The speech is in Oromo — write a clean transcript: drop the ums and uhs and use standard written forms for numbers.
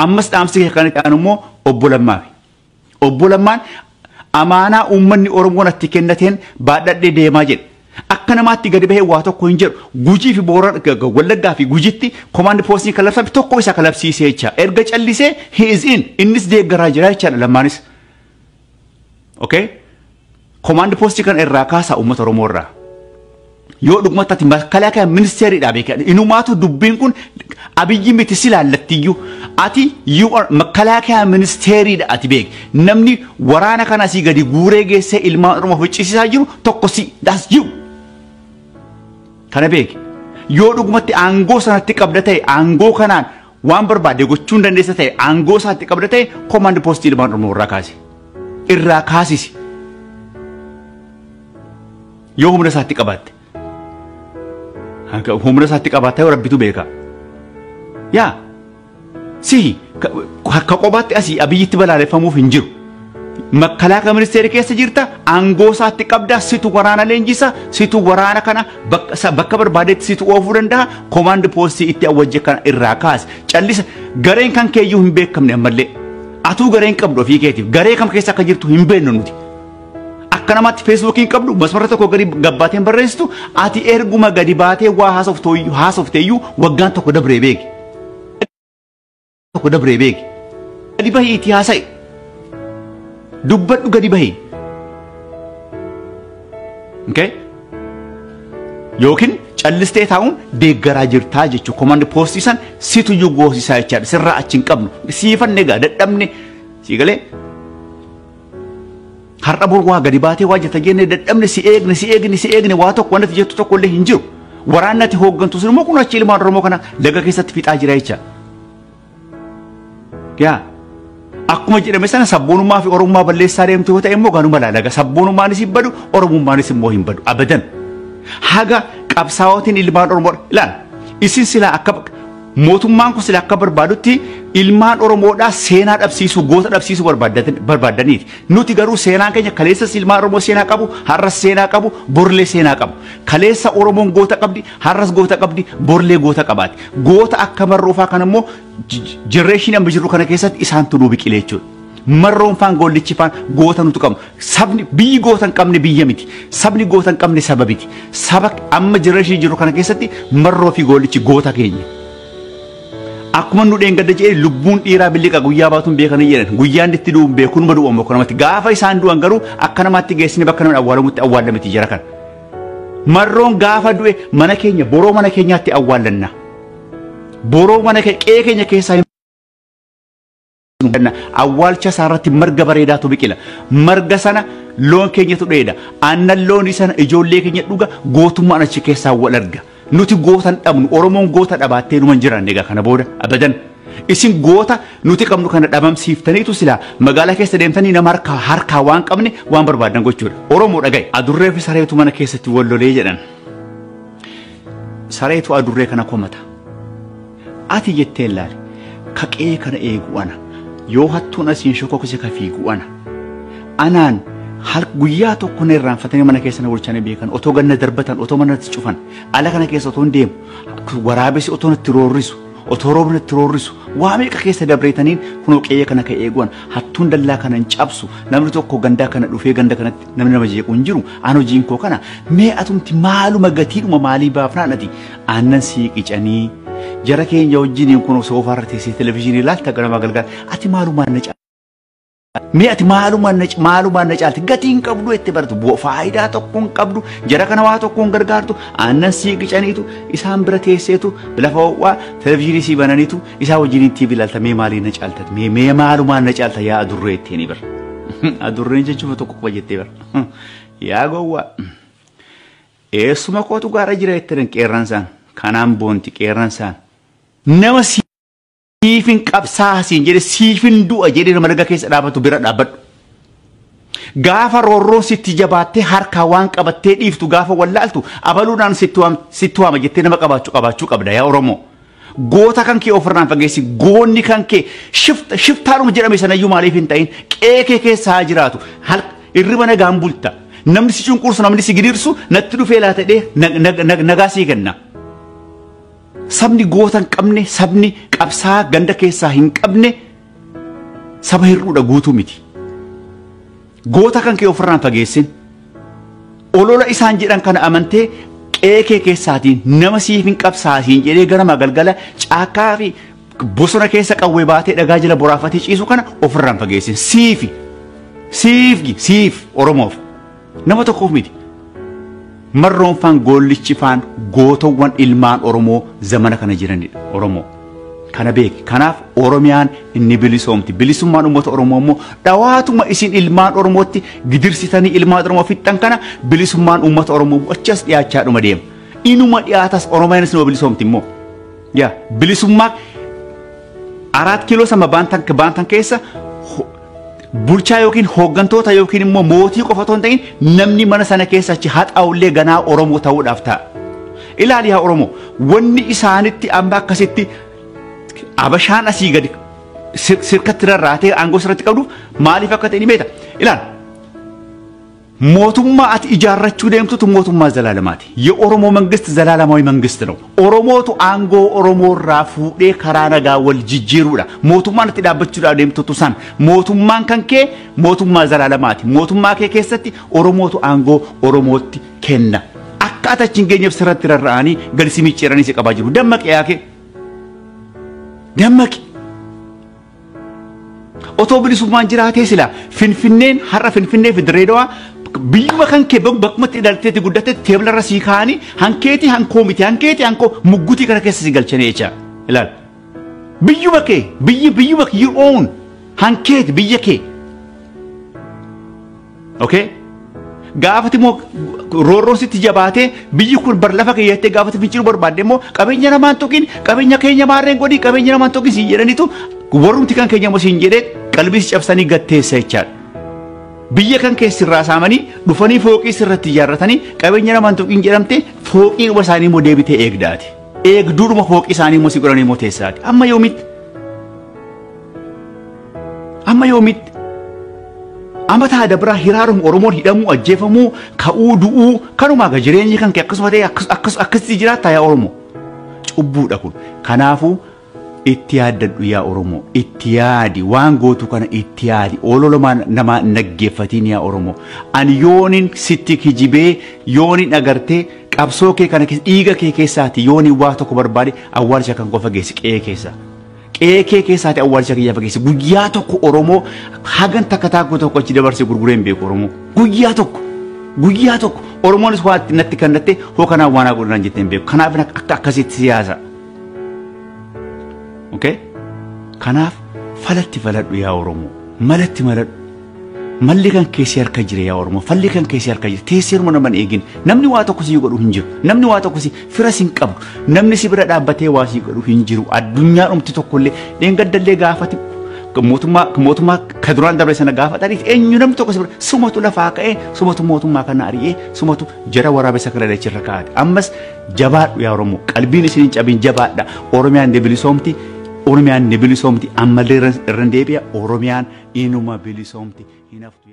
ammas dhaamsi kan itti aanu immoo obbo Lammaa. Obbo Lammaan amaanaa uummanni Oromoo natti kennateen baadhadhee deemaa jedhe. Akka namaatti gadi bahee waa tokko hin jedhu Gujii fi Wallaggaa fi Gujitti komaandi poostii kan labsame tokko isa kalabsiisee jecha erga callisee he is in innis deeggaraa jira jechaadha Lammaanis. Okay? Komaandi poostii kan irraa kaasaa uummata Oromoo irraa. Yoo dhugumatti makalaakaa ministeeriidhaa beekan inumaatu dubbiin kun Abiyyi miti si laallattiyyuu ati makalaakaa ministeeriidha ati beek namni waraana kana asii gadi guuree geessee ilmaan Oromoo ficcisiisaa jiru tokko si that's you. Kana beek yoo dhugumatti aangoo sanatti qabda ta'e aangoo kanaan waan barbaade gochuun dandeessa ta'e aangoo isaatti qabda ta'e komaandi poostii ilmaan Oromoo irraa kaasisi yoo humna isaatti qabaatte humna isaatti qabaatte yoo rabbitu beeka yaa si akka qobaatti asii Abiyyitti balaaleffamuuf hin jiru. Makalaakaa ministeerii keessa jirta aangoo isaatti qabda situ waraana leenjisa situ waraana kana bakka barbaadetti situ oofuu danda'a komaandi poostii itti awwajje kana irraa kaasi callisa gareen kan keeyyuu hin beekamne ammallee atuu gareen qabdu ofii keetiif garee kam keessa akka jirtu hin beeknu nuti akka namaatti feesbuukiin qabdu masmara tokko gadi gabbaateen barreessitu ati erguma gadi baatee waa haasofteeyyuu waggaan tokko dabree beeki gadi bahii itti haasa'e. Dubbadhu gadi bahee. Okay? Yookiin callistee taa'uun deeggaraa jirtaa jechuudha. Komaandi poostii san situ iyyuu goosisaa jechaadha. Sirraa achi hin qabnu. Siifanne gaa dadhabne sii galee. Har'a bor waa gadi baatee waa jetta jenne dadhabne si eegne waa tokko wanti jettu tokko illee hin jiru. Waraannati hooggantu sun immoo kun achi ilmaan Oromoo kana laga keessatti fixaa jira jecha. Yaa. Akkuma jedhame sana sabboonummaa fi oromummaa balleessaa deemtu yoo ta'e immoo ganuma laalaga sabboonummaanis hin badu oromummaanis immoo hin badu abadan haga qabsaa'ootiin ilmaan Oromoo ilaal isin sila akka mootummaan kun sila akka barbaadutti ilmaan Oromoodhaa seenaa dhabsiisuu goota dhabsiisuu barbaadaniiti nuti garuu seenaan keenya kaleessas ilmaan Oromoo seenaa qabu har'as seenaa qabu borlee seenaa qabu kaleessa Oromoon goota qabdi har'as goota qabdi borlee goota qabaati goota akka marroofaa kan immoo Generation amma jirru kana keessatti isaan tuluu biqilee jechuudha. Marroon faan gollichi faan goota nuti qabnu. Sabni biyyi goota hin qabne biyya miti. Sabni goota hin qabne saba miti. Saba amma generation jirru kana keessatti marroo fi gollichi goota keenya. Akkuma nu dheengadda jedhee lubbuun dhiiraa billiqa guyyaa baatuun beekan jedhan guyyaan itti du'uun beekuun ma du'an bakka namatti gaafa isaan du'an garuu akka namaatti geessine bakka namni awwaalamutti awwaalamiti jira kan. Marroon gaafa du'e mana keenya boroo mana keenyaatti awwaalanna. Boroo mana qe'ee keenya keessaa awwaalcha isaarratti marga bareedaatu biqila. Marga sana loon keenyatu dheeda. Aannan loonii sana ijoollee keenya dhuga gootummaan achi keessaa wal arga. Nuti goota hin dhabnu Oromoon goota dhabaattee numan jiran egaa kana booda abadan. Isin goota nuti qabnu kana dhabamsiiftaniitu silaa magaalaa keessa deemtanii nama harkaa waan qabne waan barbaadan gochuudha. Oromoo dhagaye. Adurree fi sareetu mana keessatti wal lolee jedhan. Sareetu adurree kana komata. Ati jettee ilaali kaqee kana eegu ana yoo hattuun asiin shokokse ka fiigu ana anaan guyyaa tokko na irraanfatanii mana keessa na bulchanii beekan otoo ganna darbatan otoo manatti cufan ala kana keessa otoo hin deemu waraabessi otoo natti roorrisu otoo roobni natti roorrisu waa meeqa keessa dabreetaniin kunoo qe'ee kana ka eeguwan hattuun dallaa kana hin cabsu namni tokko gandaa kana dhufee ganda kanatti namni nama jeequ hin jiru aan hojiin koo kana mee atumti maaluma gatiidhuma maalii baafnaan ati aannan sii qicanii jara keenya wajjiniin kun soofaarra teessee televezyiinii ilaalta ganama galgala ati maalumaan na caalti mee ati maalumaan na caalti gatiin qabdu itti baratu faayidaa tokko hin qabdu jara kana waa tokko hin gargaartu aannan sii qicaniitu isaan bira teesseetu lafa ho'aa televezyiinii sii bananiitu isaa wajjiniin tiivi ilaalta mee maalii na caalta mee maalumaan na caalta yaa adurree ittiin bar adurreen jechuun tokko qofa jettee bar yaa gowwaa eessuma kootu gaara jira jettan qeerransaan kanaan boonti qeerransaan nama siifin qabsaasiin jedhe siifin du'a jedhe nama daga keessa dhaabatu bira dhaabbadhu. Gaafa roorroon sitti jabaattee harkaa waan qabattee dhiiftu gaafa wallaaltu abaluudhaan sitti waama jettee nama qabaachuu qabda yaa Oromoo. Goota kan kee ofirraan fageessi goonni kan kee shiftaadhuma jedhame sanayyuu maaliif hin ta'in qeekee keessa haa jiraatu irriba nagaan bulta. Namni si cunqursu namni si gidirsu natti dhufee laata dhee nagaa sii kenna. sabni goota hin qabne, sabni qabsaa ganda keessaa hin qabne saba hir'uudha guutuu miti. Goota kan kee ofirraan fageessin. Olola isaan jedhan kana amantee qe'ee kee keessaatiin nama siif hin qabsaasiin jedhee ganama galgala caakkaa fi bosona keessa qawwee baatee dhagaa jala boraafatee ciisu kana ofirraan fageessin. Siif Oromoof nama tokkoof miti. Marroonfaan goollichifaan gootowwan ilmaan Oromoo zamana kana jiranidha. Oromoo kana beeki. Kanaaf Oromiyaan inni bilisoomti. Bilisummaan uummata Oromoo immoo dhawaatuma isin ilmaan Oromootti gidirsitanii ilmaan Oromoo fixxan kana bilisummaan uummata Oromoo achas dhiyaachaadhuma deema. Inuma dhiyaatas Oromiyaanis nama bilisoomti immoo. Yaa bilisummaa 4 kiiloo sama baantan keessa bulchaa yookiin hooggantoota yookiin immoo mootii qofa otoo hin ta'in namni mana sana keessa achi haxaa'ullee ganaa Oromoo ta'uudhaaf ta'a. Ilaali yaa Oromoo wanni isaanitti amma akkasitti abashaan asii gadi sirkatti rarraatee aangoo sirratti qabduuf maaliif akka ta'e ni beekta. Ilaali mootummaa ati ijaarrachuu deemtutu mootummaa zalaalamaati. የኦሮሞ መንግስት ዘላለማዊ መንግስት ነው። ኦሮሞቱ አንጎ ኦሮሞራ ፉዴ ከራነጋ ወል ጅጅሩዳ ሞቱማን እቲ ዳበቹዳ deemtutu san mootummaan kan kee mootummaa zalaalamaati. mootummaa kee keessatti ኦሮሞቱ አንጎ ኦሮሞtti kenna. akka atachin geenyeef sirratti rarraanii gadi simicceeranii si qabaa jiru. dammaqi yaake dammaqi. otoo bilisummaan jiraatee sila finfinneen har'a finfinnee fi Dirreedawaa biyyuma kan kee bakkumatti dhalteetti guddatetti teebla irra sii kaa'anii hankeeti hankoo miti hankeeti hankoo muggutii kana keessa si galchanii jecha. Ilaali biyyuma kee biyyuma kee you own hankeeti biyya kee. Okay gaafati moo roorroon sitti jabaatee biyyi kun bar lafa keeyyatti gaafati finciluu barbaadde immoo qabeenya namaan tokkin qabeenya keenya maarreen godhi qabeenya namaan tokkin siin jedhanitu warrumti kan keenya moo siin jedhee qalbii cabsanii gatteessa jechaadha. Biyya kan keessi irraa saamanii dhufanii fooqii sirratti ijaarratanii qabeenya namaan tokkin jedhamte fooqii dhuma isaanii immoo deebitee eegdaati. Eegduudhuma fooqii isaanii immoo si godhanii immoo teessaati. Amma yoomitti amma ta'a dabraa hiraaruun Oromoon hidhamuu ajjeefamuu ka'uu du'uu kanumaa ga jireenyi kan kee akkasuma ta'e akkasitti jiraata yaa Oromoo. Cubbuudha kun. Kanaafuu itti yaaddadhu yaa Oromoo. Itti yaadi waan gootu kana itti yaadi. Ololumaan nama naggeeffatiin yaa Oromoo. Ani yoonin sitti kijibee yoonin agartee qabsoo kee kana dhiiga kee keessaati yoonin waa tokko barbaade awwaalcha kan qofa geessi qe'ee keessa. Qe'ee kee keessaati awwaalcha kiyyaa fageessi. Guyyaa tokko Oromoo hagan takka taakuu tokko achi dabarsee gurgureen beeku Oromoo. Guyyaa tokko Oromoonis waa natti kannattee hoo kanaan waan godhan jettee hin beeku. Kanaaf akka akkasitti siyaasa. Okay? Kanaaf falatti faladhu yaa Oromoo. Malatti maladhu. Malli kan keessi harka jira yaa Oromoo. Falli kan keessi harka jira. Teesseeruma naman eegin. Namni waa tokko si godhu hin jiru. Namni waa tokko si fira sin qabdu. Namni si bira dhaabbatee waa si godhu hin jiru. Addunyaa dhumti tokkollee dheengaddallee gaafati mootummaa ka duraan dabre sana gaafataniif eenyu namni tokko si bira sumatu lafaa ka'ee sumatu mootummaa kana ari'ee sumatu jara waraabessa kana dachirra kaa'ate. Ammas jabaadhu yaa Oromoo. Qalbiin isin hin cabin jabaadha. Oromiyaan bilisoomti. Oromiyaan bilisoomti ammallee irra deebi'a. Oromiyaan inuma bilisoomti. Enough to